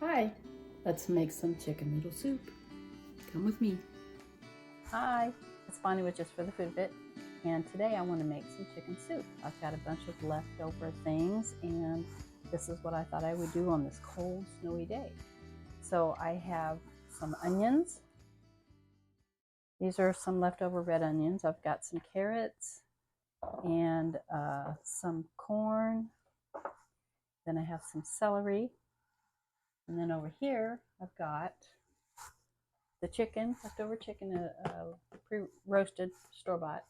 Hi, let's make some chicken noodle soup. Come with me. Hi, it's Bonnie with Just for the Food Bit, and today I want to make some chicken soup. I've got a bunch of leftover things, and this is what I thought I would do on this cold, snowy day. So I have some onions. These are some leftover red onions. I've got some carrots and some corn. Then I have some celery. And then over here, I've got the chicken, leftover chicken, pre-roasted, store-bought,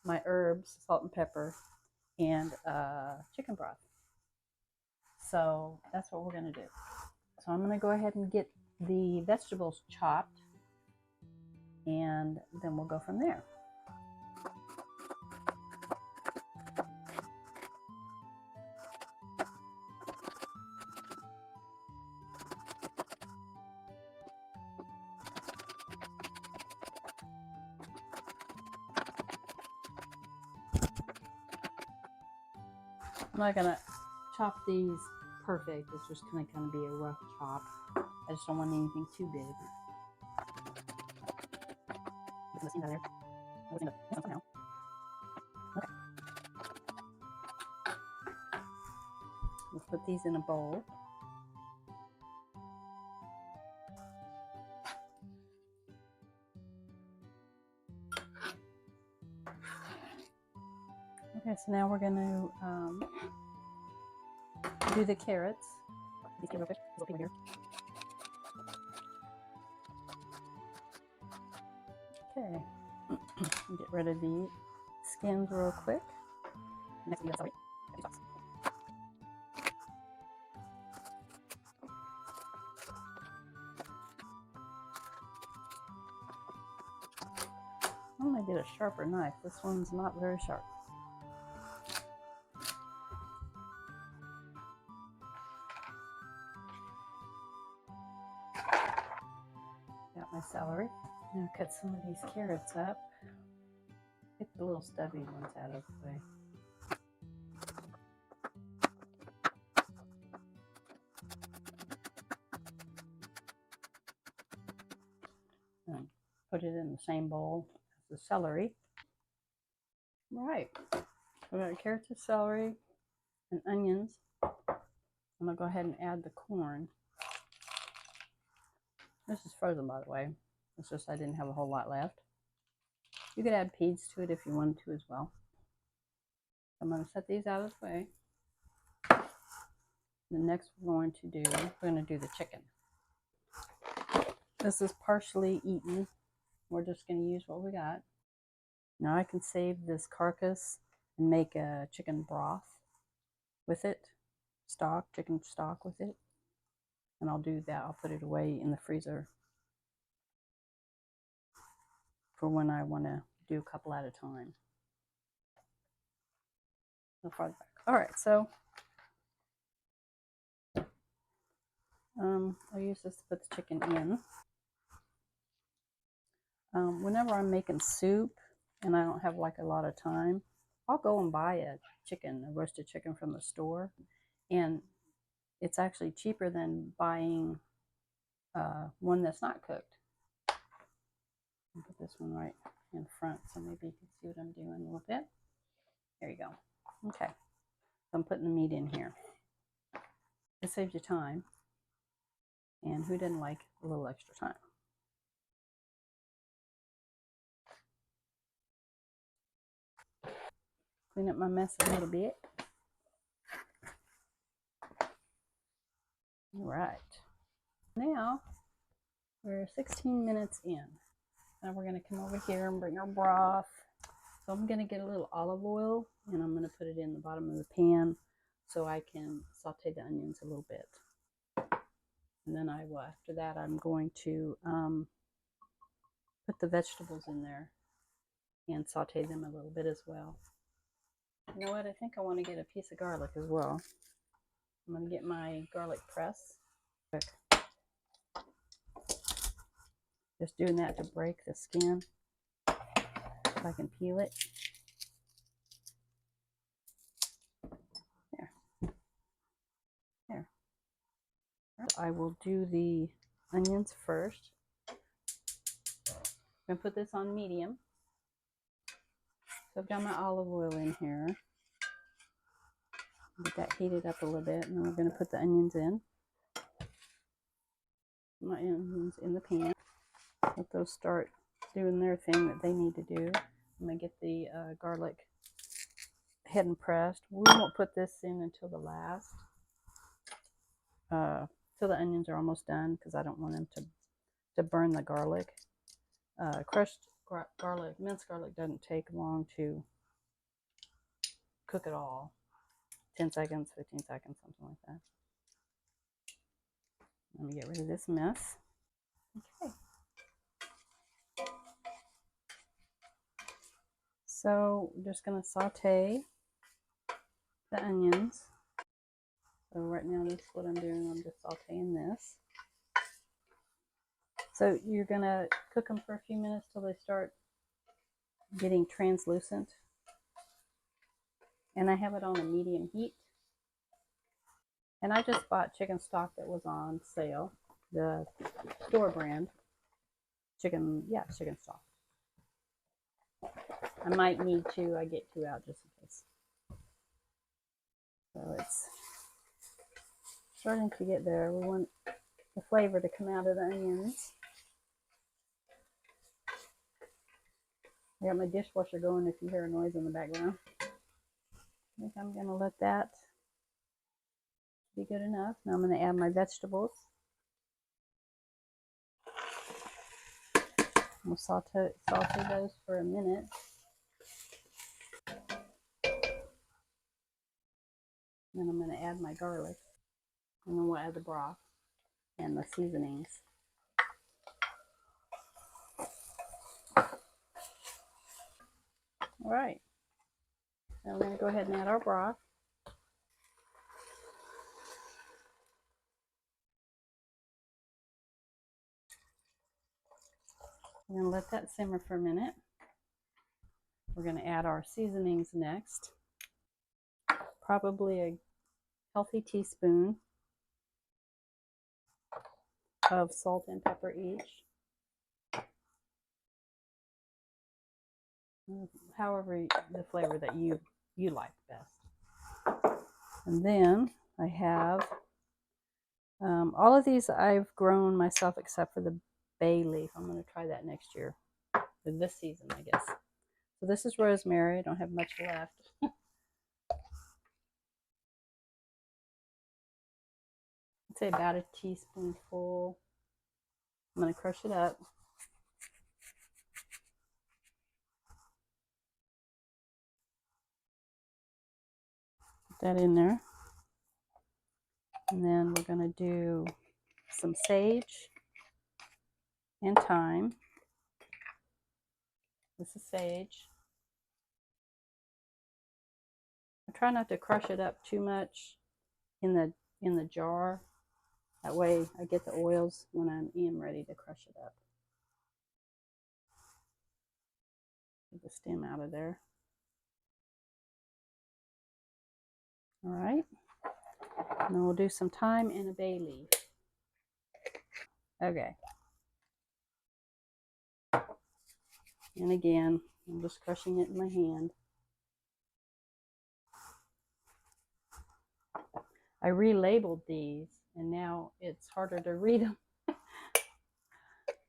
my herbs, salt and pepper, and chicken broth. So that's what we're going to do. So I'm going to go ahead and get the vegetables chopped, and then we'll go from there. I'm not going to chop these perfect. It's just going to kind of be a rough chop. I just don't want anything too big. Okay. Let's put these in a bowl. Okay, so now we're going to do the carrots. These real quick. Here. Okay, get rid of the skins real quick. Next, we got celery. I'm gonna get a sharper knife. This one's not very sharp. Got my celery. Now cut some of these carrots up. Get the little stubby ones out of the way. And put it in the same bowl as the celery. All right, we got carrots and celery and onions. I'm gonna go ahead and add the corn. This is frozen, by the way. It's just I didn't have a whole lot left. You could add peas to it if you wanted to as well. I'm going to set these out of the way. The next we're going to do the chicken. This is partially eaten. We're just going to use what we got. Now I can save this carcass and make a chicken broth with it. Chicken stock with it. And I'll do that. I'll put it away in the freezer for when I want to do a couple at a time. So farther back. All right, so I'll use this to put the chicken in. Whenever I'm making soup and I don't have like a lot of time, I'll go and buy a roasted chicken from the store, and it's actually cheaper than buying one that's not cooked. I'll put this one right in front so maybe you can see what I'm doing a little bit. There you go. Okay, so I'm putting the meat in here. It saves you time, and who doesn't like a little extra time? Clean up my mess a little bit. All right, now we're 16 minutes in. Now we're going to come over here and bring our broth. So I'm going to get a little olive oil, and I'm going to put it in the bottom of the pan so I can saute the onions a little bit. And then after that, I'm going to put the vegetables in there and saute them a little bit as well. You know what? I think I want to get a piece of garlic as well. I'm going to get my garlic press. Just doing that to break the skin so I can peel it. There. I will do the onions first. I'm going to put this on medium. So I've got my olive oil in here. Get that heated up a little bit, and then we're going to put the onions in. My onions in the pan. Let those start doing their thing that they need to do. I'm going to get the garlic head and pressed. We won't put this in until the last. Till the onions are almost done, because I don't want them to burn the garlic. Crushed garlic, minced garlic doesn't take long to cook it all. 10 seconds, 15 seconds, something like that. Let me get rid of this mess. Okay. So we're just going to saute the onions. So right now this is what I'm doing. I'm just sauteing this. So you're going to cook them for a few minutes till they start getting translucent. And I have it on a medium heat. And I just bought chicken stock that was on sale. The store brand. Chicken stock. I might need to. I get 2 out just in case. So it's starting to get there. We want the flavor to come out of the onions. I got my dishwasher going if you hear a noise in the background. I think I'm going to let that be good enough. Now I'm going to add my vegetables. We'll saute those for a minute. Then I'm going to add my garlic. And then we'll add the broth and the seasonings. All right. Now we're going to go ahead and add our broth. We're going to let that simmer for a minute. We're going to add our seasonings next. Probably a healthy teaspoon of salt and pepper each. However, the flavor that you like best. And then I have all of these I've grown myself except for the bay leaf. I'm going to try that next year, or this season, I guess. So this is rosemary. I don't have much left. I'd say about a teaspoonful. I'm going to crush it up. Put that in there. And then we're going to do some sage and thyme. This is sage. I try not to crush it up too much in the jar. That way I get the oils when I am ready to crush it up. Get the stem out of there. All right. And then we'll do some thyme and a bay leaf. Okay. And again, I'm just crushing it in my hand. I relabeled these, and now it's harder to read them.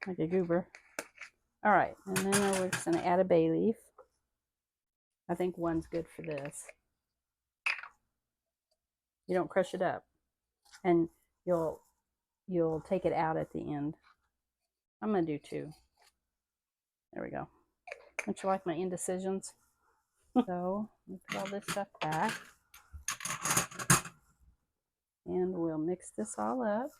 Like a goober. All right, and then we're just going to add a bay leaf. I think one's good for this. You don't crush it up, and you'll take it out at the end. I'm going to do 2. There we go. Don't you like my indecisions? So we put all this stuff back, and we'll mix this all up.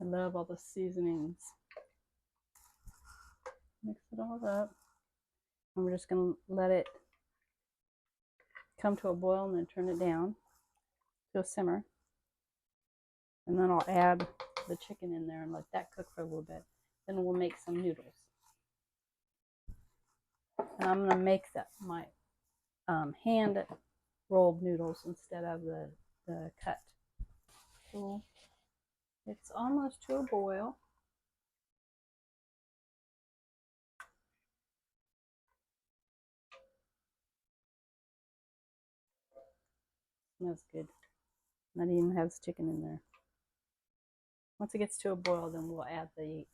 I love all the seasonings. Mix it all up. And we're just going to let it come to a boil and then turn it down to a simmer. And then I'll add the chicken in there and let that cook for a little bit. Then we'll make some noodles. And I'm going to make my hand rolled noodles instead of the cut. So it's almost to a boil. That's good. Not even have the chicken in there. Once it gets to a boil, then we'll add the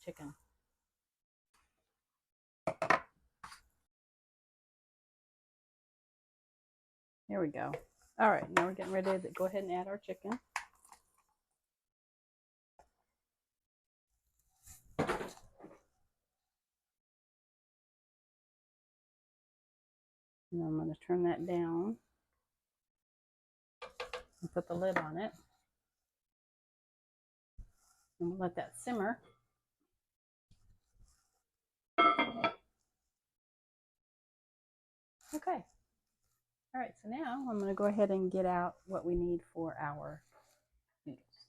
chicken. Here we go. All right, now we're getting ready to go ahead and add our chicken. And I'm going to turn that down and put the lid on it. And we'll let that simmer. Okay. All right, so now I'm going to go ahead and get out what we need for our noodles.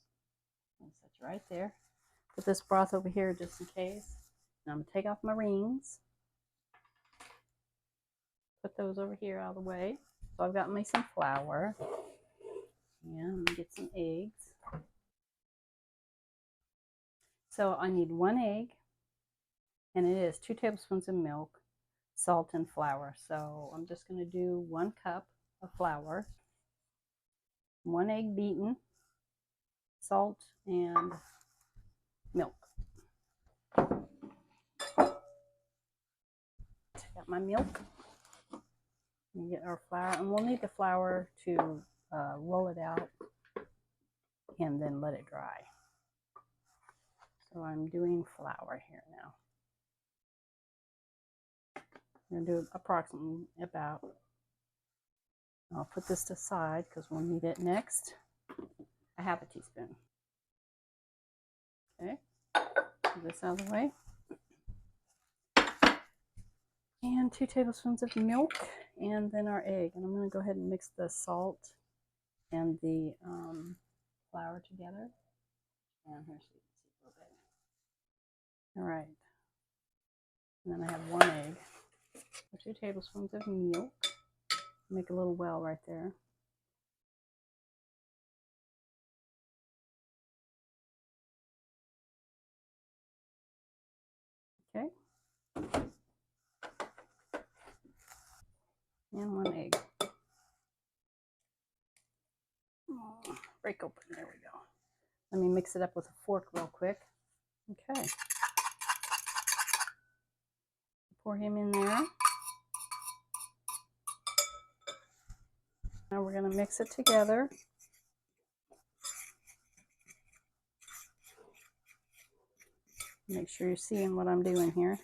I'll set you right there. Put this broth over here just in case. And I'm going to take off my rings. Put those over here out of the way. So I've got me some flour. And I'm going to get some eggs. So I need 1 egg. And it is 2 tablespoons of milk, salt, and flour. So I'm just going to do 1 cup of flour, 1 egg beaten, salt, and milk. Got my milk. And get our flour, and we'll need the flour to roll it out and then let it dry. So I'm doing flour here now. I'm going to do approximately about, I'll put this to the side because we'll need it next, 1/2 teaspoon. Okay, put this out of the way. And 2 tablespoons of milk, and then our egg. And I'm going to go ahead and mix the salt and the flour together. And here, so you can see a little bit. All right. And then I have 1 egg. 2 tablespoons of milk. Make a little well right there. Okay. And 1 egg. Break open. There we go. Let me mix it up with a fork real quick. Okay. Pour him in there. Now we're going to mix it together. Make sure you're seeing what I'm doing here.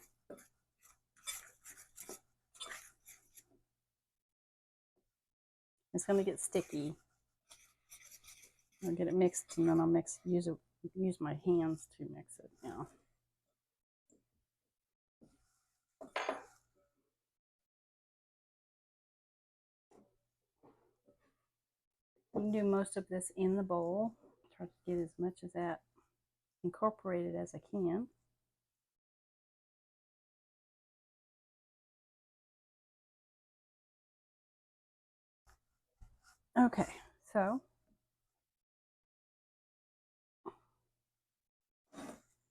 It's going to get sticky. I'll get it mixed, and then I'll use my hands to mix it now. You can do most of this in the bowl. Try to get as much of that incorporated as I can. Okay, so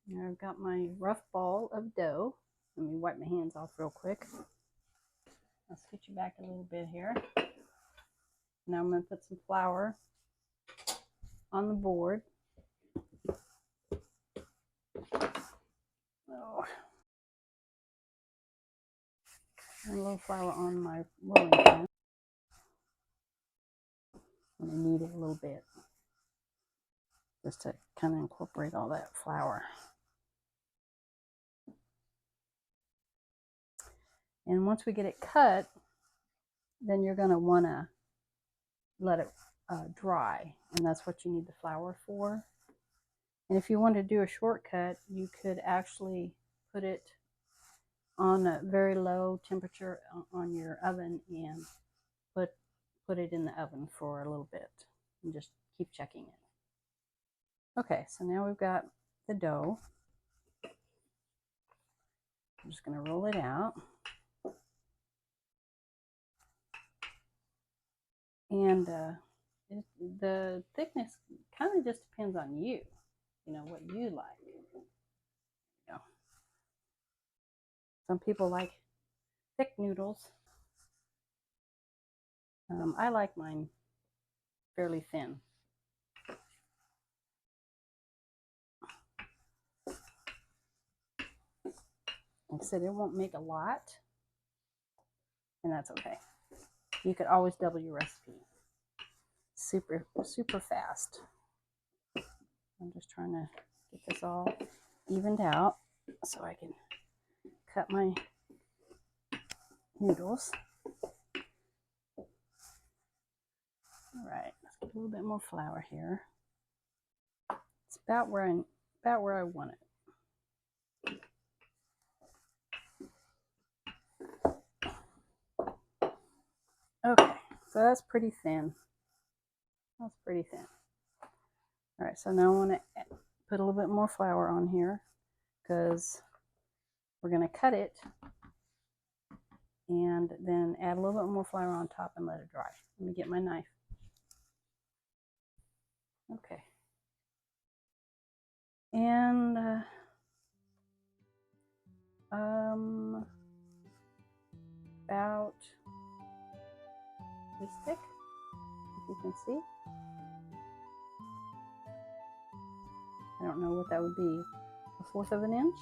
now I've got my rough ball of dough. Let me wipe my hands off real quick. I'll scoot you back a little bit here. Now I'm going to put some flour on the board. Oh. And a little flour on my rolling pin. And I knead it a little bit just to kind of incorporate all that flour. And once we get it cut, then you're going to want to let it dry, and that's what you need the flour for. And if you want to do a shortcut, you could actually put it on a very low temperature on your oven and put it in the oven for a little bit and just keep checking it. Okay, so now we've got the dough. I'm just going to roll it out. And the thickness kind of just depends on you, what you like. Some people like thick noodles. I like mine fairly thin. Like I said, it won't make a lot, and that's okay. You could always double your recipe. Super, super fast. I'm just trying to get this all evened out so I can cut my noodles. All right, let's get a little bit more flour here. It's about where I want it. Okay, so that's pretty thin. That's pretty thin. All right, so now I want to put a little bit more flour on here because we're going to cut it and then add a little bit more flour on top and let it dry. Let me get my knife. Okay. And about this thick, if you can see. I don't know what that would be, 1/4 of an inch.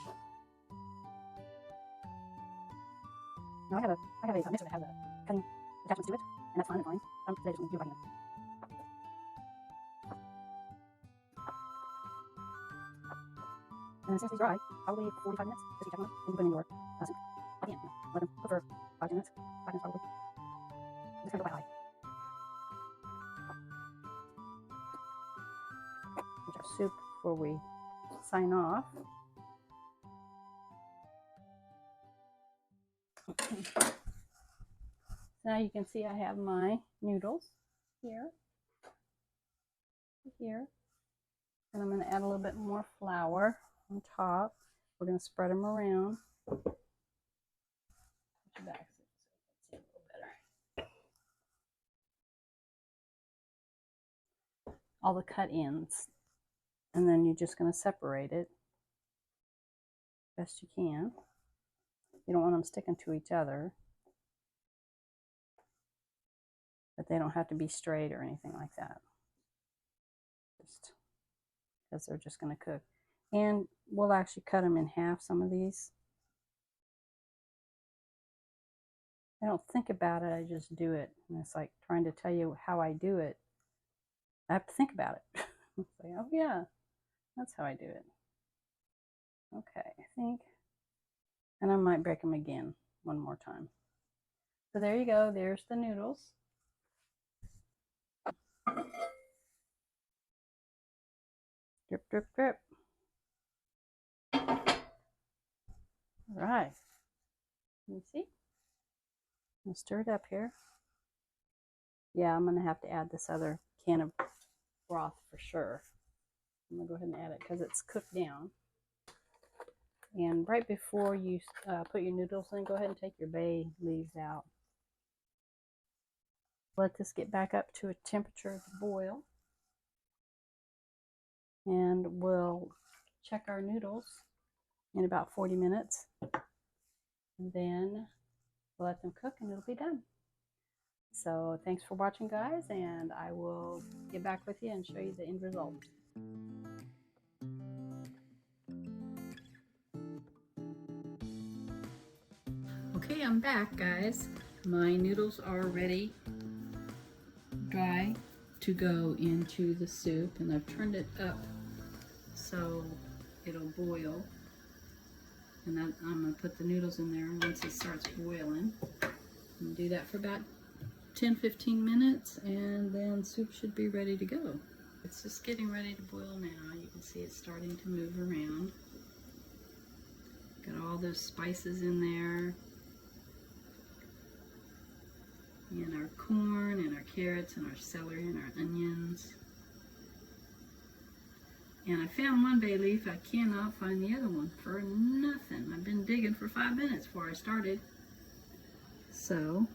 Now I have a mixer that has a cutting attachments to it, and that's fine. Today I just want to do it by hand. And as soon as these dry, probably 45 minutes, just keep checking them, and you put them in your soup at the end. Let them cook for 5 minutes, 5 minutes probably. Just gonna go by high. Get our soup before we sign off. Okay. Now you can see I have my noodles here, and I'm going to add a little bit more flour on top. We're going to spread them around. Put your back so you can see a little better. All the cut ends, and then you're just going to separate it best you can. You don't want them sticking to each other, but they don't have to be straight or anything like that. Just because they're just going to cook. And we'll actually cut them in half, some of these. I don't think about it, I just do it. And it's like trying to tell you how I do it. I have to think about it. It's like, oh yeah, that's how I do it. Okay, I think. And I might break them again one more time. So there you go, there's the noodles. Drip, drip, drip. All right. Let me see. I'll stir it up here. Yeah, I'm going to have to add this other can of broth for sure. I'm going to go ahead and add it because it's cooked down. And right before you put your noodles in, go ahead and take your bay leaves out. Let this get back up to a temperature to boil. And we'll check our noodles in about 40 minutes. And then we'll let them cook and it'll be done. So thanks for watching, guys, and I will get back with you and show you the end result. Okay, I'm back, guys. My noodles are ready, dry, to go into the soup, and I've turned it up so it'll boil. And then I'm going to put the noodles in there once it starts boiling. And do that for about 10-15 minutes, and then soup should be ready to go. It's just getting ready to boil now. You can see it's starting to move around. Got all those spices in there. And our corn, and our carrots, and our celery, and our onions. And I found one bay leaf. I cannot find the other one for nothing. I've been digging for 5 minutes before I started. So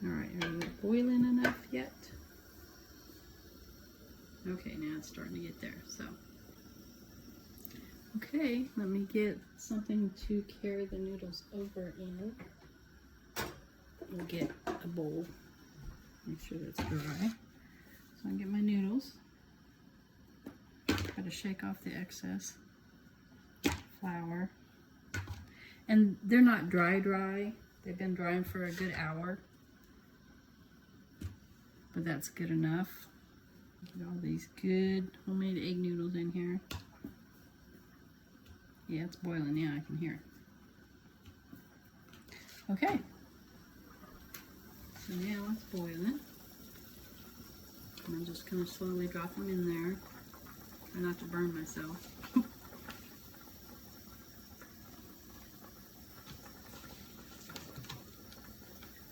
All right, are they boiling enough yet? Okay, now it's starting to get there, so. Okay, let me get something to carry the noodles over in. We'll get a bowl. Make sure that's dry. So I get my noodles. Try to shake off the excess flour. And they're not dry. They've been drying for a good hour. But that's good enough. Get all these good homemade egg noodles in here. Yeah, it's boiling now, I can hear it. Okay. So now it's boiling. I'm just going to slowly drop them in there. Try not to burn myself.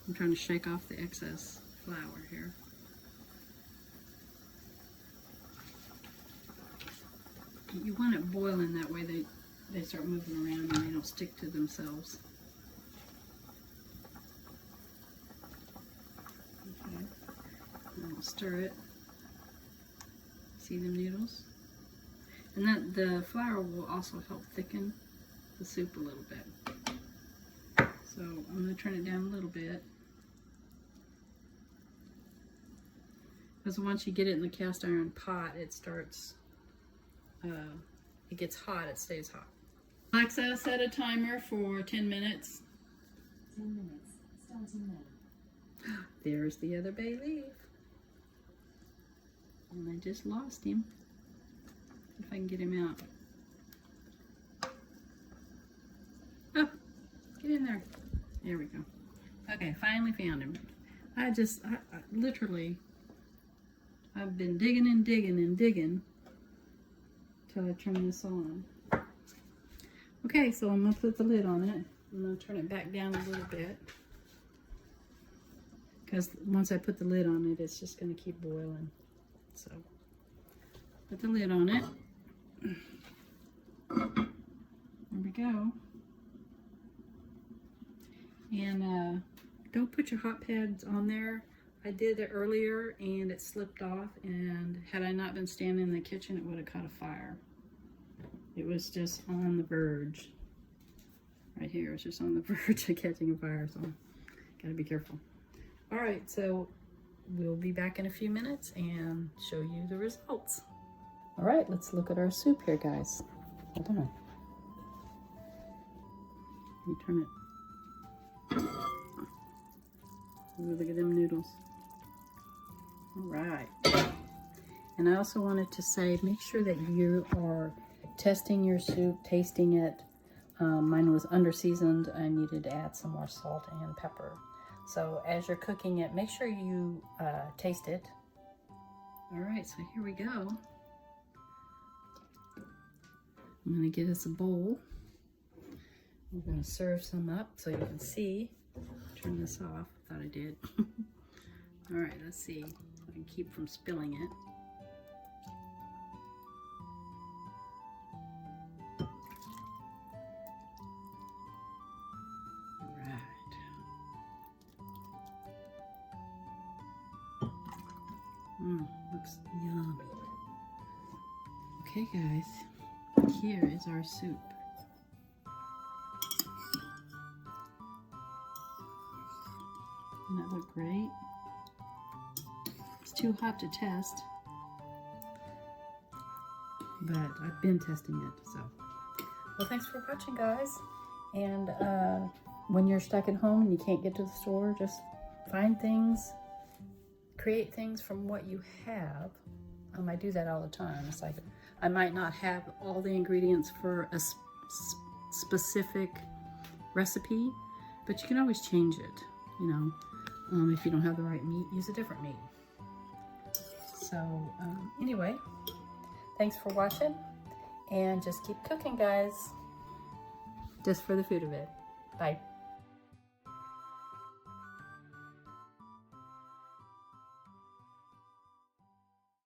I'm trying to shake off the excess flour here. You want it boiling, that way they start moving around and they don't stick to themselves. Okay. And I'll stir it. See them noodles? And that the flour will also help thicken the soup a little bit. So I'm going to turn it down a little bit. Because once you get it in the cast iron pot, it starts, it gets hot, it stays hot. Alexa, set a timer for 10 minutes. 10 minutes, starting now. There's the other bay leaf. And I just lost him. If I can get him out. Oh, get in there. There we go. Okay, finally found him. I literally, I've been digging and digging and digging till I turn this on. Okay, so I'm going to put the lid on it. I'm going to turn it back down a little bit. Because once I put the lid on it, it's just going to keep boiling. So, put the lid on it. There we go. And don't put your hot pads on there. I did it earlier and it slipped off, and had I not been standing in the kitchen, it would have caught a fire. It was just on the verge. Right here, it's just on the verge of catching a fire, so gotta be careful. All right, so we'll be back in a few minutes and show you the results. All right, let's look at our soup here, guys. Hold on. You turn it. Ooh, look at them noodles. All right. And I also wanted to say, make sure that you are testing your soup, tasting it. Mine was under seasoned. I needed to add some more salt and pepper. So as you're cooking it, make sure you taste it. All right, so here we go. I'm gonna get us a bowl. We're gonna serve some up so you can see. Turn this off, thought I did. All right, let's see if I can keep from spilling it. All right. Looks yummy. Okay, guys, here is our soup. Doesn't that look great? It's too hot to test, but I've been testing it, so. Well, thanks for watching, guys. And when you're stuck at home and you can't get to the store, just find things, create things from what you have. I do that all the time. It's like, I might not have all the ingredients for a specific recipe, but you can always change it, you know. If you don't have the right meat, use a different meat. So anyway, thanks for watching, and just keep cooking, guys. Just for the food of it. Bye.